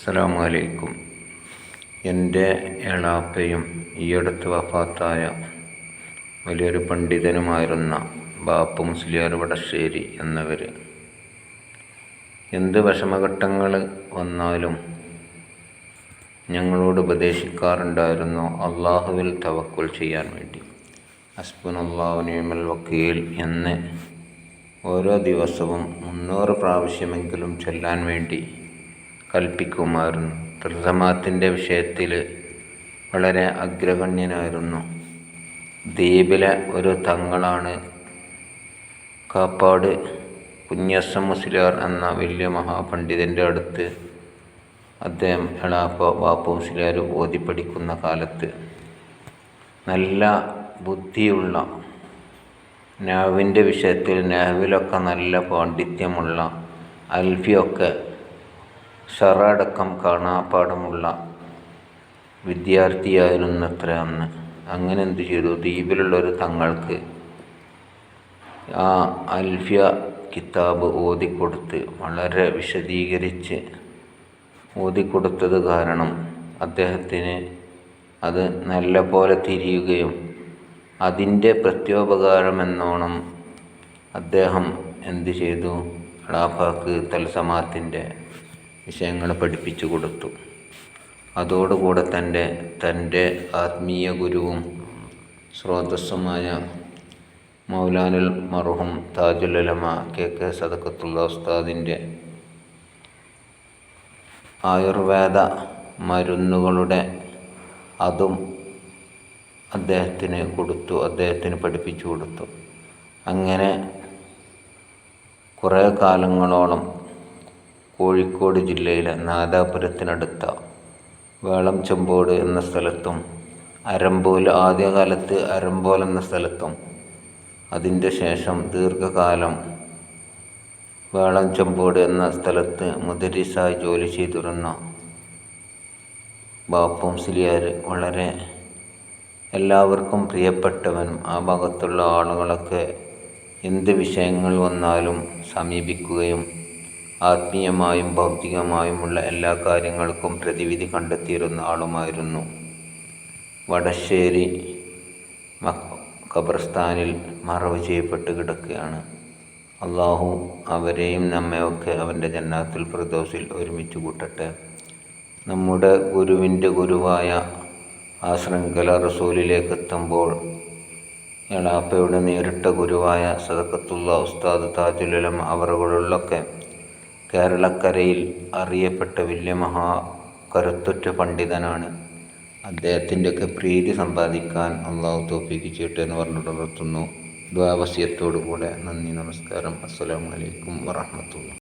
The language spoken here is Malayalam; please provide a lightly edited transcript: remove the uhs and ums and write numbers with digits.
അസ്സലാമു അലൈക്കും. എൻ്റെ എളാപ്പയും ഈയടുത്ത് വഫാത്തായ വലിയൊരു പണ്ഡിതനുമായിരുന്ന ബാപ്പു മുസ്ലിയാർ വടശ്ശേരി എന്നവർ എന്ത് വിഷമഘട്ടങ്ങൾ വന്നാലും ഞങ്ങളോട് ഉപദേശിക്കാറുണ്ടായിരുന്നു അള്ളാഹുവിൽ തവക്കുൽ ചെയ്യാൻ വേണ്ടി. ഹസ്ബുനല്ലാഹു നിഅമൽ വക്കീൽ എന്ന് ഓരോ ദിവസവും 300 പ്രാവശ്യമെങ്കിലും ചൊല്ലാൻ വേണ്ടി കൽപ്പിക്കുമായിരുന്നു. തൽസമാത്തിൻ്റെ വിഷയത്തിൽ വളരെ അഗ്രഗണ്യനായിരുന്നു. ദ്വീപിലെ ഒരു തങ്ങളാണ് കാപ്പാട് കുഞ്ഞസ്സം മുസ്ലിയാർ എന്ന വലിയ മഹാപണ്ഡിതൻ്റെ അടുത്ത് അദ്ദേഹം ബാപ്പു മുസ്ലിയാർ ഓതി പഠിക്കുന്ന കാലത്ത് നല്ല ബുദ്ധിയുള്ള, നഹ്വിൻ്റെ വിഷയത്തിൽ നഹ്വിലൊക്കെ നല്ല പാണ്ഡിത്യമുള്ള, അൽഫിയൊക്കെ ഷറടക്കം കാണാപ്പാടമുള്ള വിദ്യാർത്ഥിയായിരുന്നത്ര അന്ന്. അങ്ങനെ എന്തു ചെയ്തു, ദ്വീപിലുള്ളൊരു തങ്ങൾക്ക് ആ അൽഫിയ കിതാബ് ഓതിക്കൊടുത്ത് വളരെ വിശദീകരിച്ച് ഓതിക്കൊടുത്തത് കാരണം അദ്ദേഹത്തിന് അത് നല്ല പോലെ തിരിയുകയും അതിൻ്റെ പ്രത്യോപകാരമെന്നോണം അദ്ദേഹം എന്തു ചെയ്തു, എളാപ്പാക്ക് തൽസമാത്തിൻ്റെ വിഷയങ്ങൾ പഠിപ്പിച്ചു കൊടുത്തു. അതോടുകൂടെ തൻ്റെ ആത്മീയ ഗുരുവും സ്രോതസ്സുമായ മൗലാനുൽ മർഹൂം താജുൽ ഉലമ KK സദഖത്തുള്ള ഉസ്താദിൻ്റെ ആയുർവേദ മരുന്നുകളുടെ അതും അദ്ദേഹത്തിന് പഠിപ്പിച്ചു കൊടുത്തു. അങ്ങനെ കുറേ കാലങ്ങളോളം കോഴിക്കോട് ജില്ലയിലെ നാദാപുരത്തിനടുത്ത വേളംചെമ്പോട് എന്ന സ്ഥലത്തും ആദ്യകാലത്ത് അരമ്പോൽ എന്ന സ്ഥലത്തും അതിൻ്റെ ശേഷം ദീർഘകാലം വേളംചെമ്പോട് എന്ന സ്ഥലത്ത് മുദരിസായി ജോലി ചെയ്തിരുന്ന ബാപ്പു മുസ്ലിയാർ വളരെ എല്ലാവർക്കും പ്രിയപ്പെട്ടവനും ആ ഭാഗത്തുള്ള ആളുകളൊക്കെ എന്ത് വിഷയങ്ങൾ വന്നാലും സമീപിക്കുകയും ആത്മീയമായും ഭൗതികമായുമുള്ള എല്ലാ കാര്യങ്ങൾക്കും പ്രതിവിധി കണ്ടെത്തിയിരുന്ന ആളുമായിരുന്നു. വടശ്ശേരി ഖബർസ്ഥാനിൽ മറവ് ചെയ്യപ്പെട്ട് കിടക്കുകയാണ്. അള്ളാഹു അവരെയും നമ്മയൊക്കെ അവൻ്റെ ജന്നാത്തുൽ ഫിർദൗസിൽ ഒരുമിച്ച് കൂട്ടട്ടെ. നമ്മുടെ ഗുരുവിൻ്റെ ഗുരുവായ ആ ശൃംഖല റസൂലിലേക്ക് എത്തുമ്പോൾ എളാപ്പയുടെ നേരിട്ട ഗുരുവായ സദഖത്തുള്ള ഉസ്താദ് താജുൽ ഉലമ അവറുകളിലൊക്കെ കേരളക്കരയിൽ അറിയപ്പെട്ട വലിയ കരുത്തുറ്റ പണ്ഡിതനാണ്. അദ്ദേഹത്തിൻ്റെയൊക്കെ പ്രീതി സമ്പാദിക്കാൻ അള്ളാഹു തൗഫീഖ് ചെയ്യട്ടെ എന്ന് പറഞ്ഞിട്ട് നിർത്തുന്നു. ദുആ വസിയത്തോടു കൂടെ നന്ദി, നമസ്കാരം. അസ്സലാമു അലൈക്കും വറഹ്മത്തുള്ളാഹി.